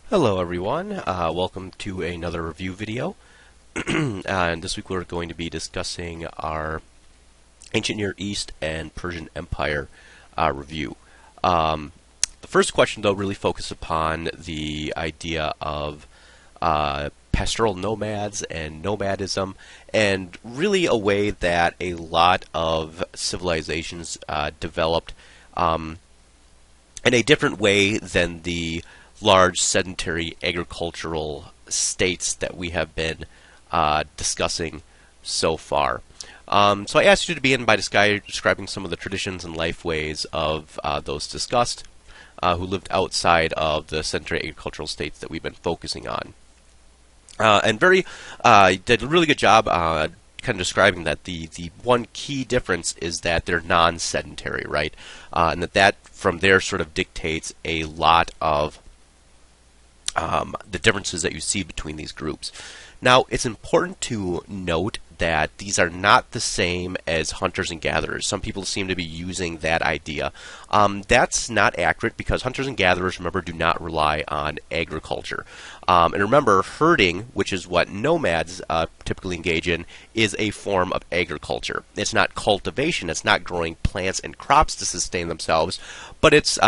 Hello everyone, welcome to another review video. And this week we're going to be discussing our Ancient Near East and Persian Empire review. The first question though really focuses upon the idea of pastoral nomads and nomadism, and really a way that a lot of civilizations developed in a different way than the large sedentary agricultural states that we have been discussing so far. So I asked you to begin by describing some of the traditions and life ways of those discussed who lived outside of the sedentary agricultural states that we've been focusing on. And did a really good job kind of describing that the one key difference is that they're non-sedentary, right? And that from there sort of dictates a lot of the differences that you see between these groups. Now, it's important to note that these are not the same as hunters and gatherers. Some people seem to be using that idea. That's not accurate because hunters and gatherers, remember, do not rely on agriculture. And remember, herding, which is what nomads typically engage in, is a form of agriculture. It's not cultivation. It's not growing plants and crops to sustain themselves, but it's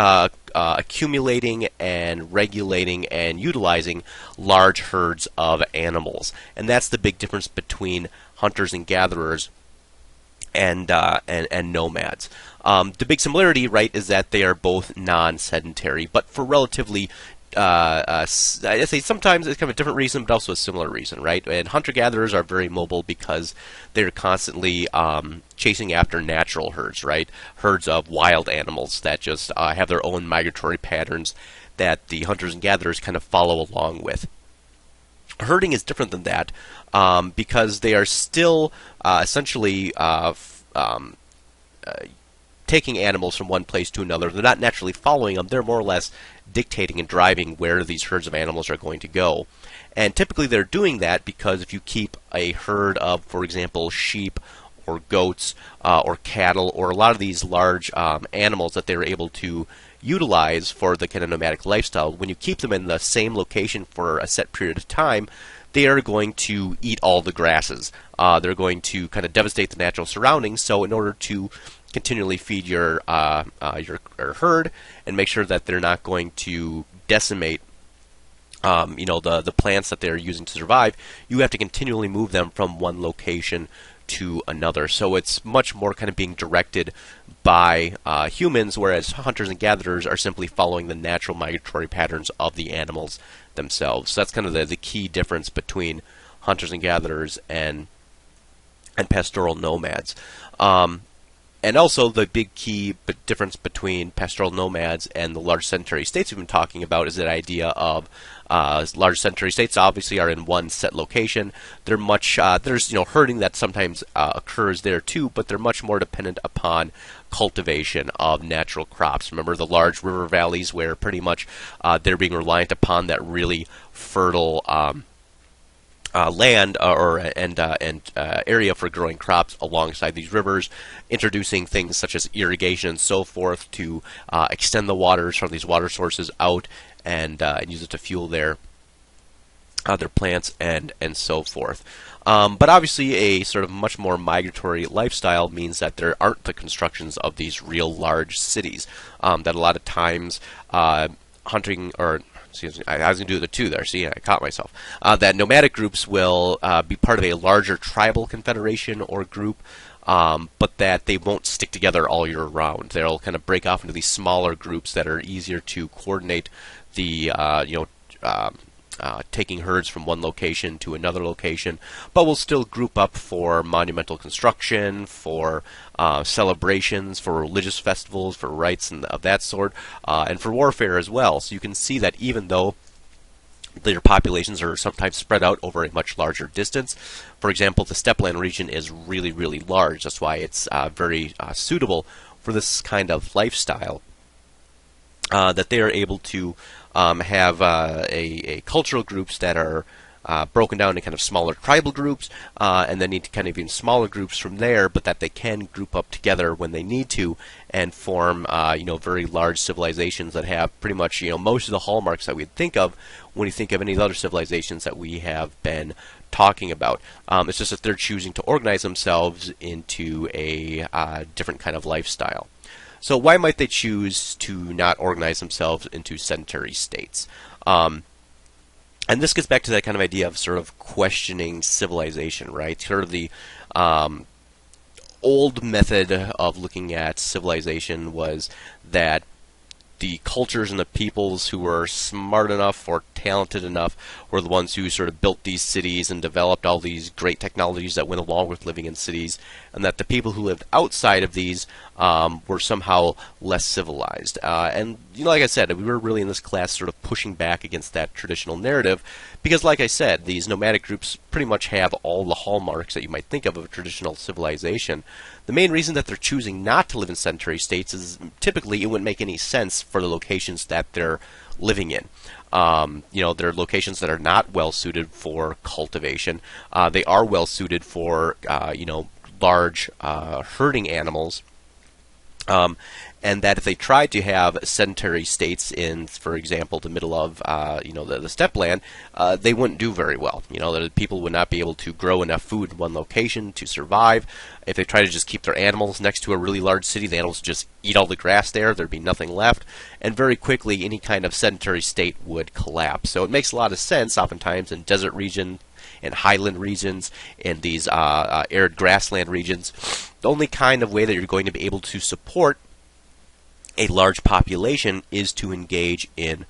accumulating and regulating and utilizing large herds of animals. And that's the big difference between hunters and gatherers and nomads. The big similarity, right, is that they are both non-sedentary, but for relatively I say sometimes it's kind of a different reason, but also a similar reason, right? And hunter-gatherers are very mobile because they're constantly chasing after natural herds, right? Herds of wild animals that just have their own migratory patterns that the hunters and gatherers kind of follow along with. Herding is different than that because they are still essentially taking animals from one place to another. They're not naturally following them. They're more or less dictating and driving where these herds of animals are going to go. And typically they're doing that because if you keep a herd of, for example, sheep or goats or cattle or a lot of these large animals that they're able to utilize for the kind of nomadic lifestyle, when you keep them in the same location for a set period of time, they are going to eat all the grasses. They're going to kind of devastate the natural surroundings. So in order to continually feed your herd and make sure that they're not going to decimate the plants that they're using to survive, you have to continually move them from one location to another. So it's much more kind of being directed by humans, whereas hunters and gatherers are simply following the natural migratory patterns of the animals themselves. So that's kind of the key difference between hunters and gatherers and pastoral nomads. And also the big key difference between pastoral nomads and the large sedentary states we've been talking about is that idea of large sedentary states obviously are in one set location. They're much there's herding that sometimes occurs there too, but they're much more dependent upon cultivation of natural crops. Remember the large river valleys where pretty much they're being reliant upon that really fertile land and area for growing crops alongside these rivers, introducing things such as irrigation and so forth to extend the waters from these water sources out and use it to fuel their plants and so forth. But obviously a sort of much more migratory lifestyle means that there aren't the constructions of these real large cities that a lot of times hunting or excuse me, I was going to do the two there. See, I caught myself. That nomadic groups will be part of a larger tribal confederation or group, but that they won't stick together all year round. They'll kind of break off into these smaller groups that are easier to coordinate the taking herds from one location to another location, but will still group up for monumental construction, for celebrations, for religious festivals, for rites and of that sort, and for warfare as well. So you can see that even though their populations are sometimes spread out over a much larger distance. For example, the steppeland region is really, really large. That's why it's very suitable for this kind of lifestyle. That they are able to have a cultural groups that are broken down into kind of smaller tribal groups, and then into kind of even smaller groups from there, but that they can group up together when they need to and form, very large civilizations that have pretty much, most of the hallmarks that we'd think of when you think of any of the other civilizations that we have been talking about. It's just that they're choosing to organize themselves into a different kind of lifestyle. So why might they choose to not organize themselves into sedentary states? And this gets back to that kind of idea of sort of questioning civilization, right? Sort of the old method of looking at civilization was that the cultures and the peoples who were smart enough or talented enough were the ones who sort of built these cities and developed all these great technologies that went along with living in cities, and that the people who lived outside of these were somehow less civilized. And like I said, we were really in this class sort of pushing back against that traditional narrative, because like I said, these nomadic groups pretty much have all the hallmarks that you might think of a traditional civilization. The main reason that they're choosing not to live in sedentary states is typically it wouldn't make any sense for the locations that they're living in. They're locations that are not well suited for cultivation. They are well suited for, large herding animals. And that if they tried to have sedentary states in, for example, the middle of, the steppe land, they wouldn't do very well. The people would not be able to grow enough food in one location to survive. If they try to just keep their animals next to a really large city, the animals would just eat all the grass there. There'd be nothing left. And very quickly, any kind of sedentary state would collapse. So it makes a lot of sense, oftentimes, in desert regions, in highland regions, in these arid grassland regions. The only kind of way that you're going to be able to support a large population is to engage in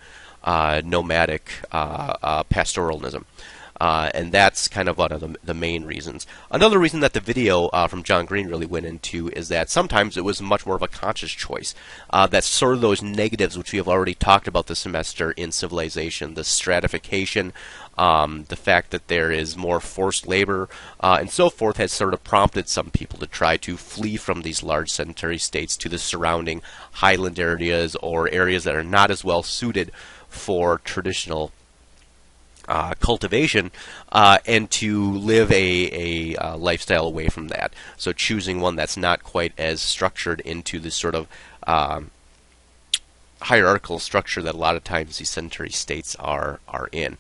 nomadic pastoralism. And that's kind of one of the main reasons. Another reason that the video from John Green really went into is that sometimes it was much more of a conscious choice. That's sort of those negatives which we have already talked about this semester in civilization, the stratification, the fact that there is more forced labor, and so forth, has sort of prompted some people to try to flee from these large sedentary states to the surrounding highland areas or areas that are not as well suited for traditional cultivation, and to live a lifestyle away from that. So choosing one that's not quite as structured into this sort of hierarchical structure that a lot of times these sedentary states are in.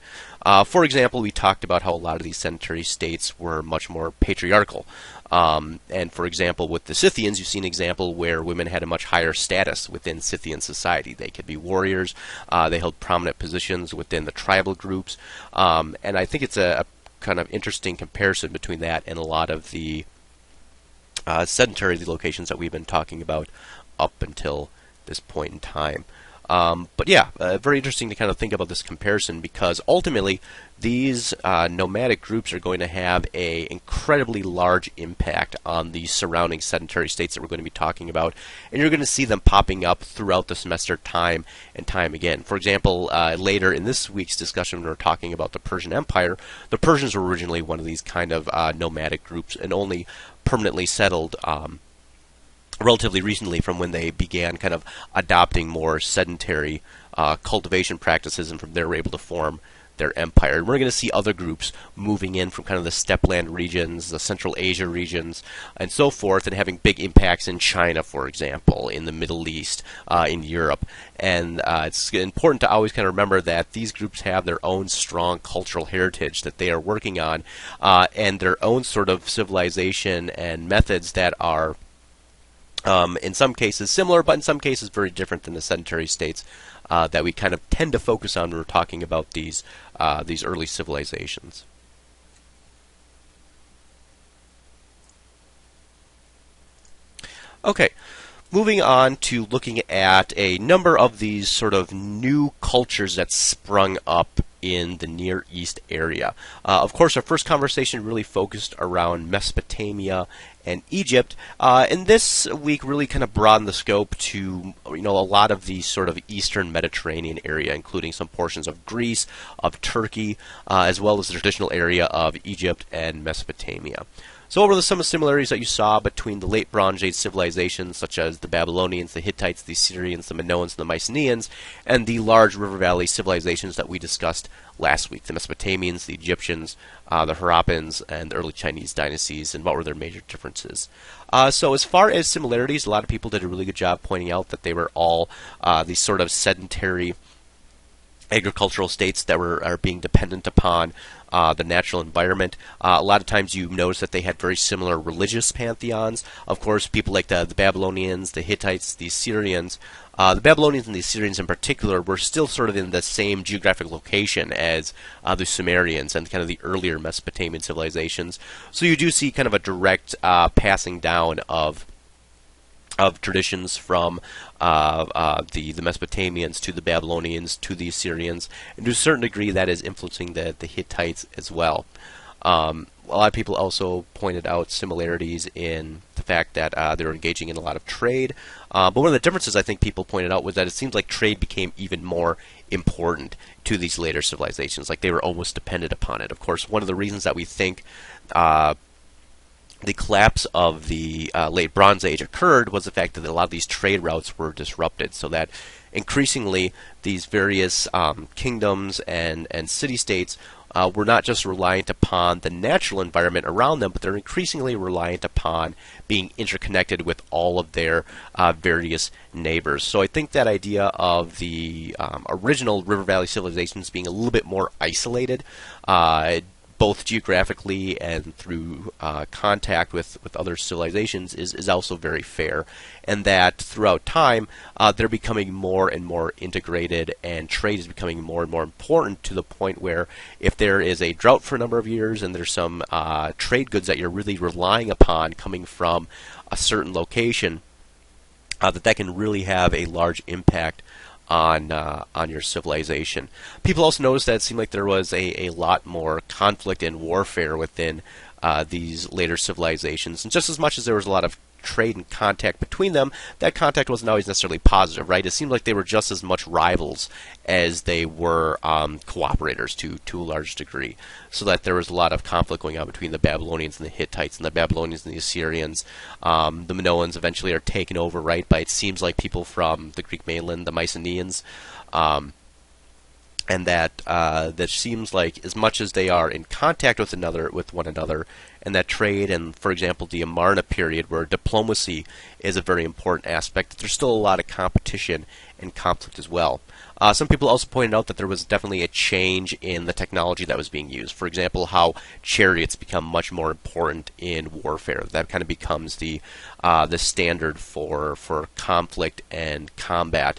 For example, we talked about how a lot of these sedentary states were much more patriarchal. And for example, with the Scythians, you see an example where women had a much higher status within Scythian society. They could be warriors. They held prominent positions within the tribal groups. And I think it's a kind of interesting comparison between that and a lot of the sedentary locations that we've been talking about up until this point in time. But yeah, very interesting to kind of think about this comparison, because ultimately these nomadic groups are going to have an incredibly large impact on the surrounding sedentary states that we're going to be talking about, and you're going to see them popping up throughout the semester time and time again. For example, later in this week's discussion, we're talking about the Persian Empire. The Persians were originally one of these kind of nomadic groups and only permanently settled relatively recently, from when they began kind of adopting more sedentary cultivation practices, and from there were able to form their empire. And we're going to see other groups moving in from kind of the steppeland regions, the Central Asia regions, and so forth, and having big impacts in China, for example, in the Middle East, in Europe. And it's important to always kind of remember that these groups have their own strong cultural heritage that they are working on, and their own sort of civilization and methods that are in some cases similar, but in some cases very different than the sedentary states that we kind of tend to focus on when we're talking about these early civilizations. Okay, moving on to looking at a number of these sort of new cultures that sprung up in the Near East area. Of course, our first conversation really focused around Mesopotamia and Egypt, and this week really kind of broadened the scope to a lot of the sort of Eastern Mediterranean area, including some portions of Greece, of Turkey, as well as the traditional area of Egypt and Mesopotamia. So what were some of the similarities that you saw between the late Bronze Age civilizations, such as the Babylonians, the Hittites, the Assyrians, the Minoans, and the Mycenaeans, and the large river valley civilizations that we discussed last week, the Mesopotamians, the Egyptians, the Harappans, and the early Chinese dynasties, and what were their major differences? So as far as similarities, a lot of people did a really good job pointing out that they were all these sort of sedentary agricultural states that are being dependent upon the natural environment. A lot of times you notice that they had very similar religious pantheons. Of course, people like the Babylonians, the Hittites, the Assyrians. The Babylonians and the Assyrians in particular were still sort of in the same geographic location as the Sumerians and kind of the earlier Mesopotamian civilizations. So you do see kind of a direct passing down of traditions from the Mesopotamians to the Babylonians to the Assyrians, and to a certain degree that is influencing the Hittites as well. A lot of people also pointed out similarities in the fact that they were engaging in a lot of trade. But one of the differences I think people pointed out was that it seems like trade became even more important to these later civilizations, like they were almost dependent upon it. Of course, one of the reasons that we think the collapse of the late Bronze Age occurred was the fact that a lot of these trade routes were disrupted, so that increasingly these various kingdoms and city-states were not just reliant upon the natural environment around them, but they're increasingly reliant upon being interconnected with all of their various neighbors. So I think that idea of the original River Valley civilizations being a little bit more isolated, both geographically and through contact with other civilizations, is also very fair. And that throughout time, they're becoming more and more integrated, and trade is becoming more and more important, to the point where if there is a drought for a number of years and there's some trade goods that you're really relying upon coming from a certain location, that can really have a large impact on your civilization. People also noticed that it seemed like there was a lot more conflict and warfare within these later civilizations, and just as much as there was a lot of trade and contact between them, that contact wasn't always necessarily positive, right? It seemed like they were just as much rivals as they were cooperators to a large degree, so that there was a lot of conflict going on between the Babylonians and the Hittites, and the Babylonians and the Assyrians. The Minoans eventually are taken over, right, by, it seems like, people from the Greek mainland, the Mycenaeans. And that seems like, as much as they are in contact with one another, and that trade, and for example the Amarna period, where diplomacy is a very important aspect, there's still a lot of competition and conflict as well. Some people also pointed out that there was definitely a change in the technology that was being used. For example, how chariots become much more important in warfare. That kind of becomes the standard for conflict and combat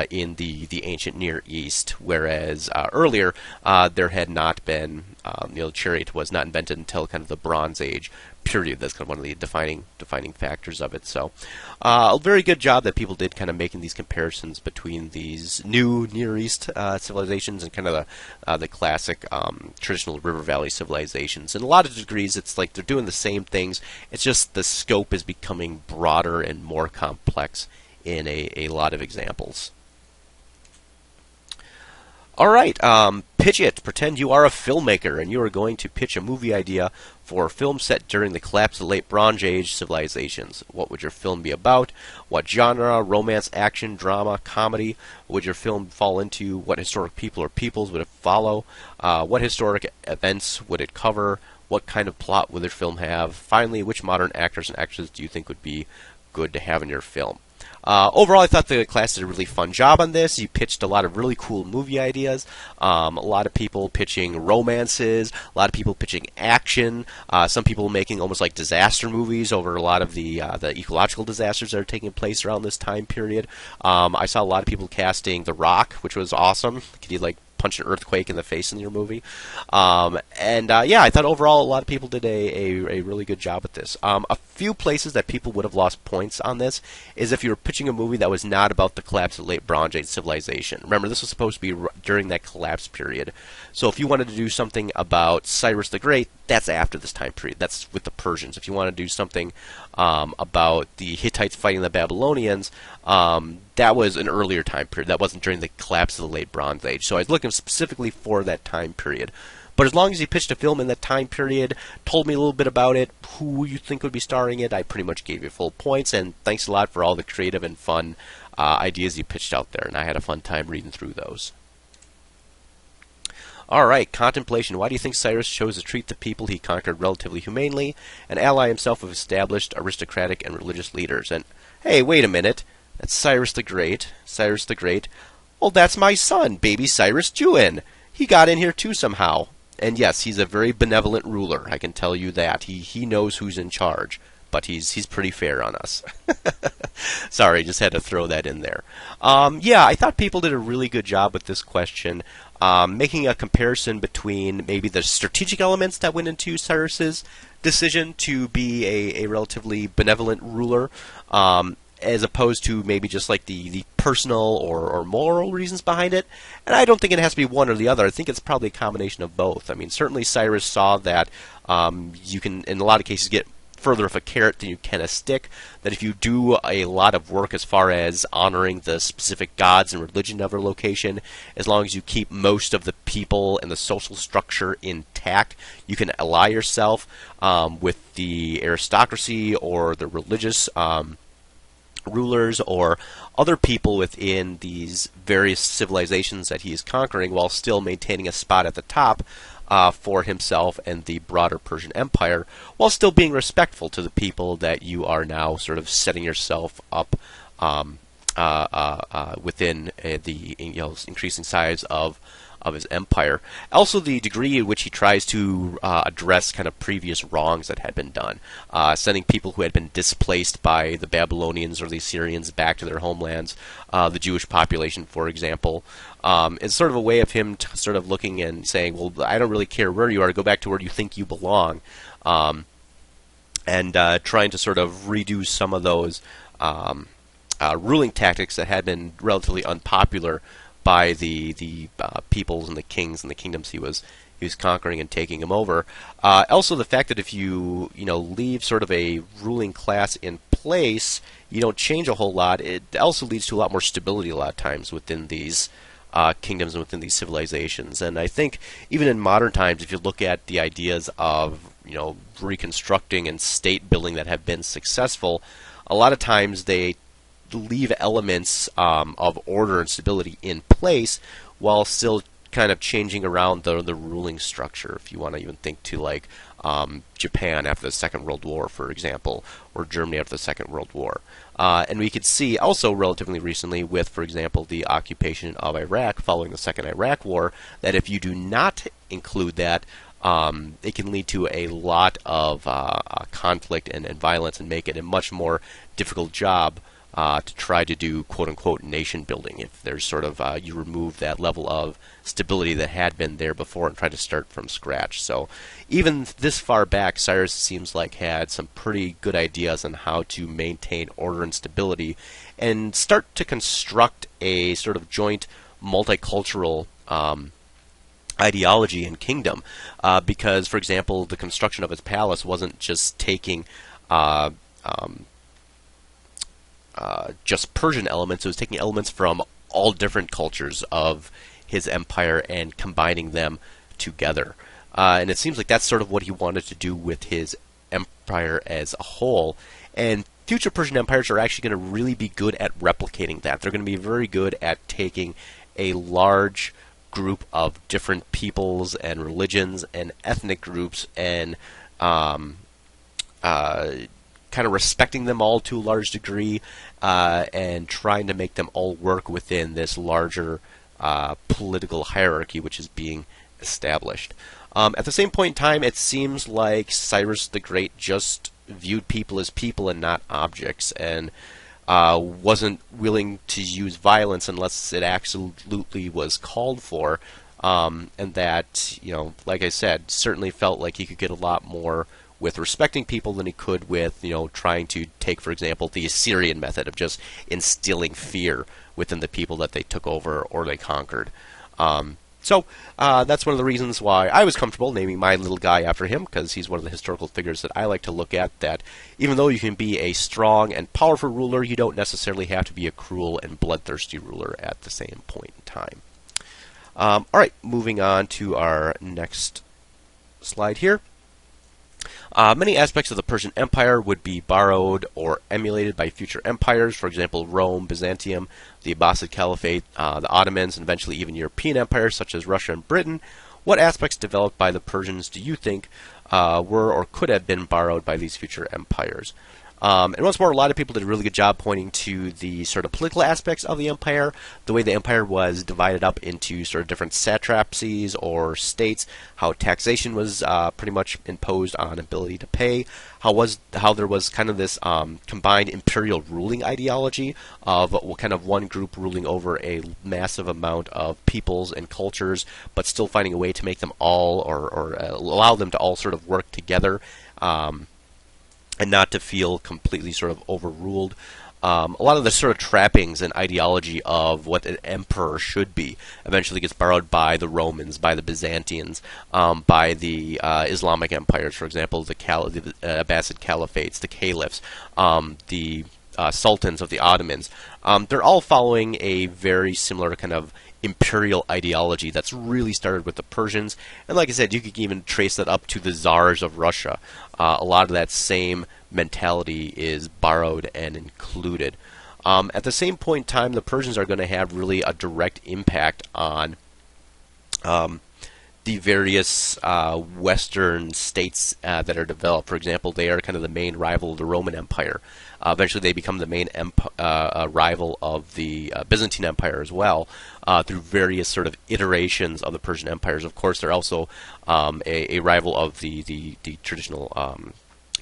in the ancient Near East, whereas earlier there had not been, the chariot was not invented until kind of the Bronze Age period. That's kind of one of the defining factors of it. So a very good job that people did kind of making these comparisons between these new Near East civilizations and kind of the classic traditional River Valley civilizations. In a lot of degrees, it's like they're doing the same things. It's just the scope is becoming broader and more complex in a lot of examples. Alright, pitch it. Pretend you are a filmmaker and you are going to pitch a movie idea for a film set during the collapse of the late Bronze Age civilizations. What would your film be about? What genre? Romance, action, drama, comedy? Would your film fall into? What historic people or peoples would it follow? What historic events would it cover? What kind of plot would your film have? Finally, which modern actors and actresses do you think would be good to have in your film? Overall, I thought the class did a really fun job on this. You pitched a lot of really cool movie ideas. A lot of people pitching romances. A lot of people pitching action. Some people making almost like disaster movies over a lot of the ecological disasters that are taking place around this time period. I saw a lot of people casting The Rock, which was awesome. Could you like punch an earthquake in the face in your movie? Yeah, I thought overall a lot of people did a really good job with this. A few places that people would have lost points on this is if you were pitching a movie that was not about the collapse of the late Bronze Age civilization. Remember, this was supposed to be during that collapse period. So if you wanted to do something about Cyrus the Great, that's after this time period. That's with the Persians. If you want to do something about the Hittites fighting the Babylonians, that was an earlier time period. That wasn't during the collapse of the late Bronze Age. So I was looking specifically for that time period. But as long as you pitched a film in that time period, told me a little bit about it, who you think would be starring it, I pretty much gave you full points, and thanks a lot for all the creative and fun ideas you pitched out there, and I had a fun time reading through those. Alright, contemplation. Why do you think Cyrus chose to treat the people he conquered relatively humanely and ally himself with established aristocratic and religious leaders? And, hey, wait a minute. That's Cyrus the Great. Cyrus the Great. Well, that's my son, baby Cyrus Jewin. He got in here too somehow. And yes, he's a very benevolent ruler, I can tell you that. He knows who's in charge, but he's pretty fair on us. Sorry, just had to throw that in there. Yeah, I thought people did a really good job with this question, making a comparison between maybe the strategic elements that went into Cyrus's decision to be a relatively benevolent ruler, as opposed to maybe just like the personal or moral reasons behind it. And I don't think it has to be one or the other. I think it's probably a combination of both. I mean, certainly Cyrus saw that you can, in a lot of cases, get further of a carrot than you can a stick, that if you do a lot of work as far as honoring the specific gods and religion of a location, as long as you keep most of the people and the social structure intact, you can ally yourself with the aristocracy or the religious rulers or other people within these various civilizations that he is conquering, while still maintaining a spot at the top for himself and the broader Persian Empire, while still being respectful to the people that you are now sort of setting yourself up within the increasing size of his empire. Also, the degree in which he tries to address kind of previous wrongs that had been done, sending people who had been displaced by the Babylonians or the Assyrians back to their homelands, the Jewish population, for example. It's sort of a way of him sort of looking and saying, well, I don't really care where you are, go back to where you think you belong, and trying to sort of redo some of those ruling tactics that had been relatively unpopular by the peoples and the kings and the kingdoms he was conquering and taking them over. Also, the fact that if you leave sort of a ruling class in place, you don't change a whole lot. It also leads to a lot more stability a lot of times within these kingdoms and within these civilizations. And I think even in modern times, if you look at the ideas of reconstructing and state building that have been successful, a lot of times they leave elements of order and stability in place while still kind of changing around the ruling structure. If you want to even think to like Japan after the Second World War, for example, or Germany after the Second World War. And we could see also relatively recently with, for example, the occupation of Iraq following the Second Iraq War, that if you do not include that, it can lead to a lot of conflict and violence and make it a much more difficult job to try to do quote-unquote nation building if there's sort of you remove that level of stability that had been there before and try to start from scratch. So even this far back, Cyrus seems like had some pretty good ideas on how to maintain order and stability and start to construct a sort of joint multicultural ideology and kingdom, because, for example, the construction of his palace wasn't just taking just Persian elements. It was taking elements from all different cultures of his empire and combining them together. And it seems like that's sort of what he wanted to do with his empire as a whole. And future Persian empires are actually going to really be good at replicating that. They're going to be very good at taking a large group of different peoples and religions and ethnic groups and kind of respecting them all to a large degree, and trying to make them all work within this larger political hierarchy which is being established. At the same point in time, it seems like Cyrus the Great just viewed people as people and not objects, and wasn't willing to use violence unless it absolutely was called for, and that, like I said, certainly felt like he could get a lot more with respecting people than he could with, trying to take, for example, the Assyrian method of just instilling fear within the people that they took over or they conquered. So that's one of the reasons why I was comfortable naming my little guy after him, because he's one of the historical figures that I like to look at, that even though you can be a strong and powerful ruler, you don't necessarily have to be a cruel and bloodthirsty ruler at the same point in time. All right, moving on to our next slide here. Many aspects of the Persian Empire would be borrowed or emulated by future empires, for example, Rome, Byzantium, the Abbasid Caliphate, the Ottomans, and eventually even European empires such as Russia and Britain. What aspects developed by the Persians do you think were or could have been borrowed by these future empires? And once more, a lot of people did a really good job pointing to the sort of political aspects of the empire, the way the empire was divided up into sort of different satrapies or states, how taxation was pretty much imposed on ability to pay, how there was kind of this combined imperial ruling ideology of kind of one group ruling over a massive amount of peoples and cultures, but still finding a way to make them all or allow them to all sort of work together. And not to feel completely sort of overruled. A lot of the sort of trappings and ideology of what an emperor should be eventually gets borrowed by the Romans, by the Byzantians, by the Islamic empires, for example, the Abbasid caliphates, the caliphs, the sultans of the Ottomans. They're all following a very similar kind of imperial ideology that's really started with the Persians, and like I said, you could even trace that up to the czars of Russia. A lot of that same mentality is borrowed and included. At the same point in time, the Persians are going to have really a direct impact on the various Western states that are developed. For example, they are kind of the main rival of the Roman Empire. Eventually, they become the main rival of the Byzantine Empire as well, through various sort of iterations of the Persian empires. Of course, they're also a rival of the traditional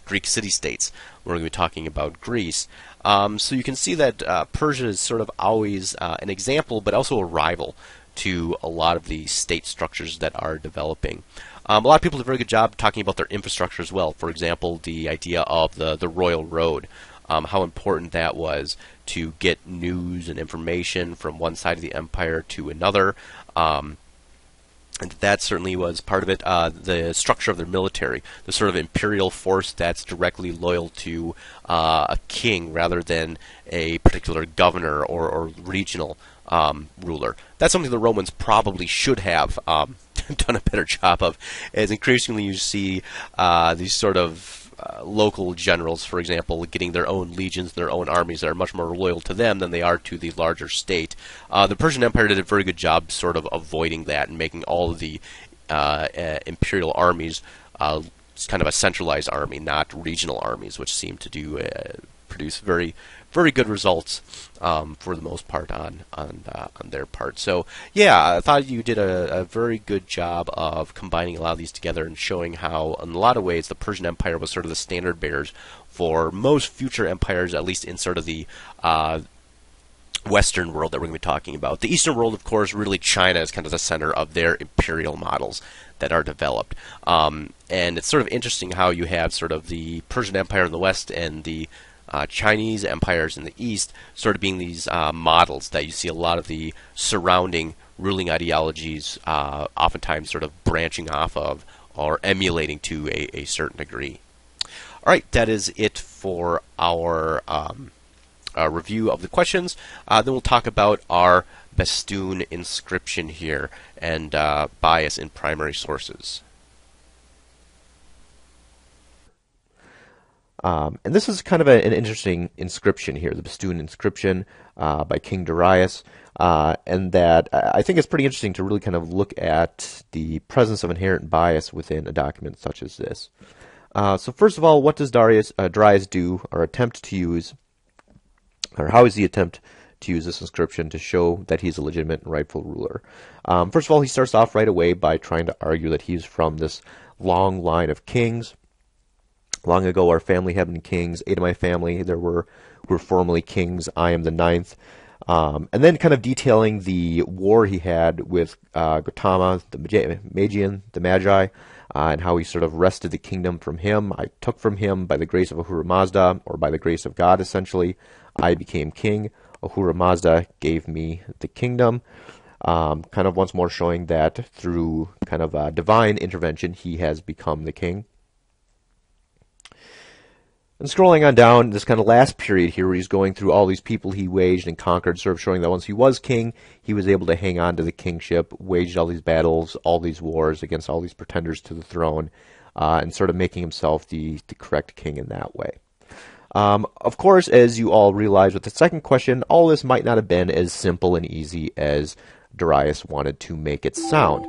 Greek city-states. We're going to be talking about Greece. So you can see that Persia is sort of always an example, but also a rival to a lot of the state structures that are developing. A lot of people do a very good job talking about their infrastructure as well. For example, the idea of the Royal Road, how important that was to get news and information from one side of the empire to another. And that certainly was part of it. The structure of their military, the sort of imperial force that's directly loyal to a king rather than a particular governor or regional ruler. That's something the Romans probably should have done a better job of. As increasingly you see these sort of local generals, for example, getting their own legions, their own armies that are much more loyal to them than they are to the larger state. The Persian Empire did a very good job sort of avoiding that and making all of the imperial armies kind of a centralized army, not regional armies, which seem to produce very good results for the most part on their part. So yeah, I thought you did a very good job of combining a lot of these together and showing how, in a lot of ways, the Persian Empire was sort of the standard bearers for most future empires, at least in sort of the Western world that we're going to be talking about. The Eastern world, of course, really China is kind of the center of their imperial models that are developed. And it's sort of interesting how you have sort of the Persian Empire in the West and the Chinese empires in the East sort of being these models that you see a lot of the surrounding ruling ideologies oftentimes sort of branching off of or emulating to a certain degree. All right, that is it for our review of the questions. Then we'll talk about our Bestun inscription here and bias in primary sources. And this is kind of an interesting inscription here, the Bestun inscription by King Darius, and that I think it's pretty interesting to really kind of look at the presence of inherent bias within a document such as this. So first of all, what does Darius do or attempt to use, or how is he attempt to use this inscription to show that he's a legitimate and rightful ruler? First of all, he starts off right away by trying to argue that he's from this long line of kings. Long ago, our family had been kings. 8 of my family were formerly kings. I am the 9th. And then kind of detailing the war he had with Gautama, the Magian, the Magi, and how he sort of wrested the kingdom from him. I took from him by the grace of Ahura Mazda, or by the grace of God, essentially. I became king. Ahura Mazda gave me the kingdom. Kind of once more showing that through kind of divine intervention, he has become the king. And scrolling on down, this kind of last period here where he's going through all these people he waged and conquered, sort of showing that once he was king, he was able to hang on to the kingship, waged all these battles, all these wars against all these pretenders to the throne, and sort of making himself the correct king in that way. Of course, as you all realize with the second question, all this might not have been as simple and easy as Darius wanted to make it sound.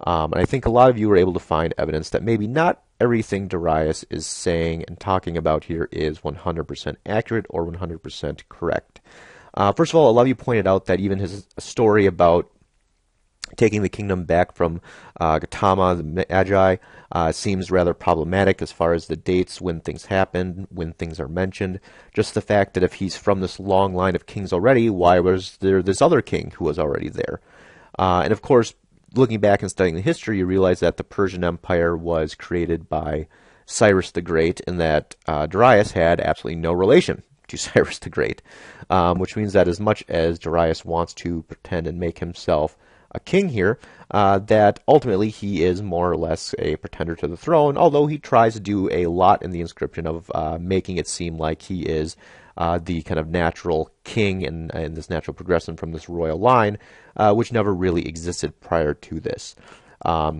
And I think a lot of you were able to find evidence that maybe not everything Darius is saying and talking about here is 100% accurate or 100% correct. First of all, a lot of you pointed out that even his story about taking the kingdom back from Gautama, the Magi, seems rather problematic as far as the dates, when things happened, when things are mentioned. Just the fact that if he's from this long line of kings already, why was there this other king who was already there? And of course, looking back and studying the history, you realize that the Persian Empire was created by Cyrus the Great, and that Darius had absolutely no relation to Cyrus the Great, which means that as much as Darius wants to pretend and make himself a king here, that ultimately he is more or less a pretender to the throne, although he tries to do a lot in the inscription of making it seem like he is the kind of natural king and this natural progression from this royal line, which never really existed prior to this.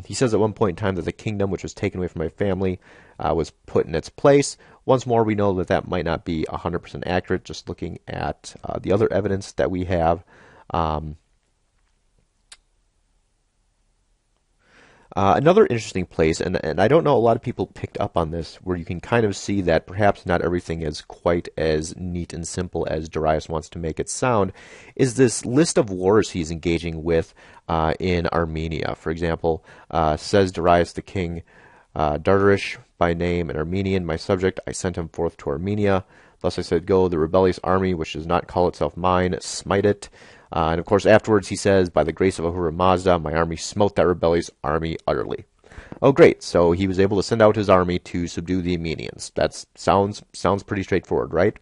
He says at one point in time that the kingdom which was taken away from my family was put in its place. Once more, we know that that might not be 100% accurate, just looking at the other evidence that we have. Another interesting place, and I don't know a lot of people picked up on this, where you can kind of see that perhaps not everything is quite as neat and simple as Darius wants to make it sound, is this list of wars he's engaging with in Armenia. For example, says Darius the king, Dardarish by name, an Armenian, my subject, I sent him forth to Armenia. Thus I said, go, the rebellious army, which does not call itself mine, smite it. And of course, afterwards he says, by the grace of Ahura Mazda, my army smote that rebellious army utterly. Oh, great. So he was able to send out his army to subdue the Armenians. That sounds pretty straightforward, right?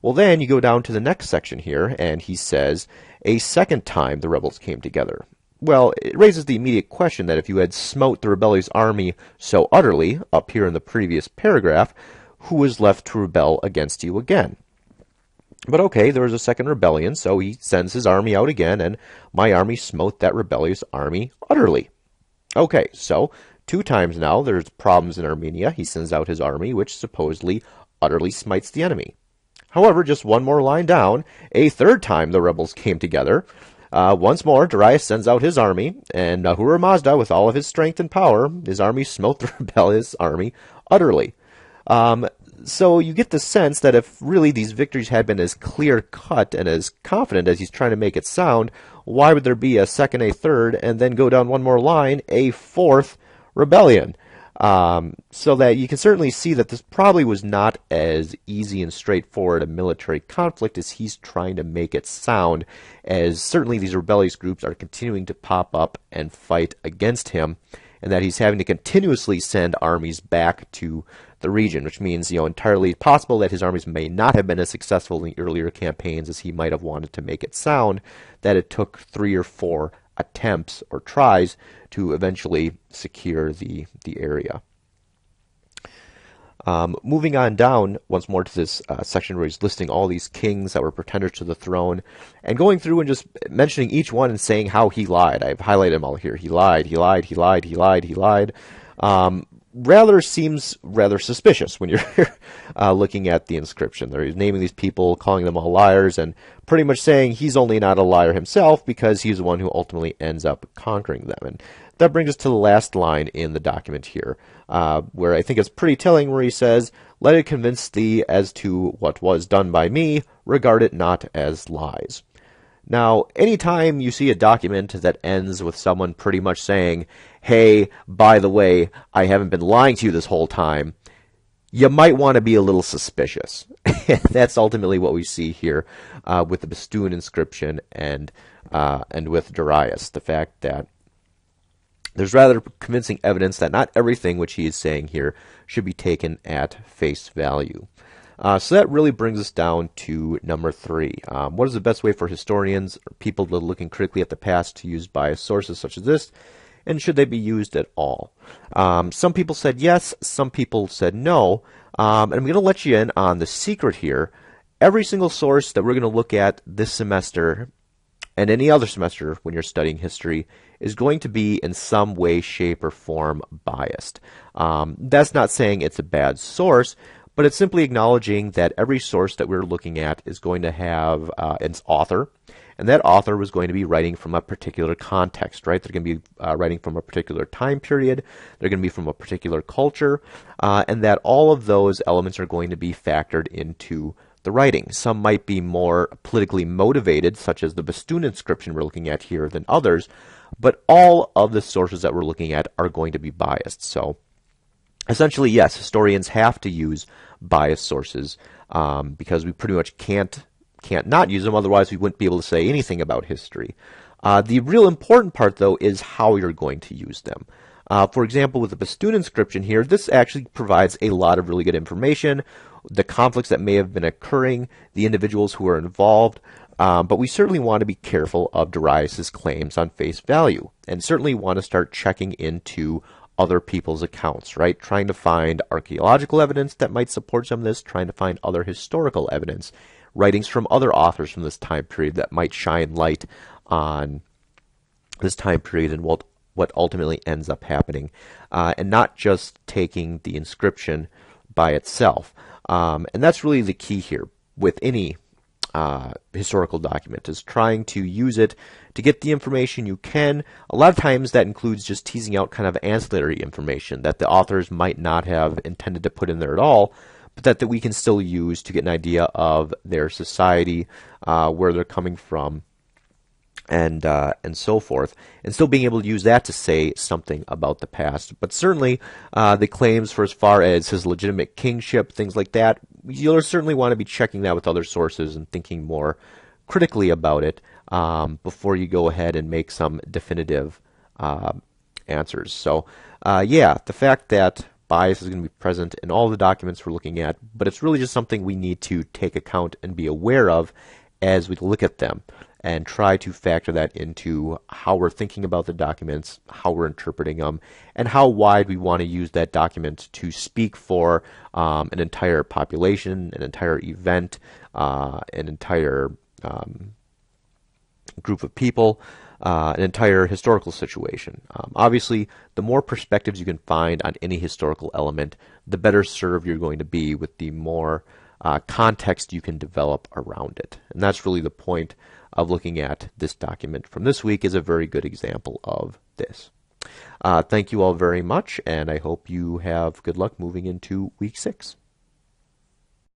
Well, then you go down to the next section here, and he says, a second time the rebels came together. Well, it raises the immediate question that if you had smote the rebellious army so utterly, up here in the previous paragraph, who was left to rebel against you again? But okay, there was a second rebellion, so he sends his army out again, and my army smote that rebellious army utterly. Okay, so 2 times now there's problems in Armenia. He sends out his army, which supposedly utterly smites the enemy. However, just one more line down, a 3rd time the rebels came together. Once more, Darius sends out his army, and Ahura Mazda, with all of his strength and power, his army smote the rebellious army utterly. So you get the sense that if really these victories had been as clear-cut and as confident as he's trying to make it sound, why would there be a second, a third, and then go down one more line, a 4th rebellion? So that you can certainly see that this probably was not as easy and straightforward a military conflict as he's trying to make it sound, as certainly these rebellious groups are continuing to pop up and fight against him, and that he's having to continuously send armies back to the region, which means, entirely possible that his armies may not have been as successful in the earlier campaigns as he might have wanted to make it sound, that it took 3 or 4 attempts or tries to eventually secure the area. Moving on down once more to this section where he's listing all these kings that were pretenders to the throne, and going through and just mentioning each one and saying how he lied. I've highlighted them all here. He lied, he lied, he lied, he lied, he lied. Seems rather suspicious when you're looking at the inscription. There he's naming these people, calling them all liars, and pretty much saying he's only not a liar himself because he's the one who ultimately ends up conquering them. And that brings us to the last line in the document here, where I think it's pretty telling, where he says, let it convince thee as to what was done by me, regard it not as lies. Now, anytime you see a document that ends with someone pretty much saying, hey, by the way, I haven't been lying to you this whole time, you might want to be a little suspicious. That's ultimately what we see here with the Bestun inscription and with Darius, the fact that there's rather convincing evidence that not everything which he is saying here should be taken at face value. So that really brings us down to number 3. What is the best way for historians or people that are looking critically at the past to use biased sources such as this, and should they be used at all? Some people said yes, some people said no. And I'm going to let you in on the secret here. Every single source that we're going to look at this semester and any other semester when you're studying history is going to be in some way, shape, or form biased. That's not saying it's a bad source, but it's simply acknowledging that every source that we're looking at is going to have its author, and that author was going to be writing from a particular context, right? They're going to be writing from a particular time period, they're going to be from a particular culture, and that all of those elements are going to be factored into the writing. Some might be more politically motivated, such as the Bastoon inscription we're looking at here, than others, but all of the sources that we're looking at are going to be biased. So essentially, yes, historians have to use biased sources because we pretty much can't not use them, otherwise we wouldn't be able to say anything about history. The real important part, though, is how you're going to use them. For example, with the Bastoon inscription here, this actually provides a lot of really good information, the conflicts that may have been occurring, the individuals who are involved, but we certainly want to be careful of Darius's claims on face value, and certainly want to start checking into other people's accounts, right? Trying to find archaeological evidence that might support some of this, trying to find other historical evidence, writings from other authors from this time period that might shine light on this time period and what ultimately ends up happening, and not just taking the inscription by itself. And that's really the key here with any historical document, is trying to use it to get the information you can. A lot of times that includes just teasing out kind of ancillary information that the authors might not have intended to put in there at all, but that we can still use to get an idea of their society, where they're coming from, and so forth, and still being able to use that to say something about the past. But certainly, the claims for as far as his legitimate kingship, things like that, you'll certainly want to be checking that with other sources and thinking more critically about it before you go ahead and make some definitive answers. So, yeah, the fact that bias is going to be present in all the documents we're looking at, but it's really just something we need to take account and be aware of as we look at them, and try to factor that into how we're thinking about the documents, how we're interpreting them, and how wide we want to use that document to speak for an entire population, an entire event, an entire group of people, an entire historical situation. Obviously, the more perspectives you can find on any historical element, the better served you're going to be with the more context you can develop around it. And that's really the point of looking at this document from this week, is a very good example of this. Thank you all very much, and I hope you have good luck moving into week 6.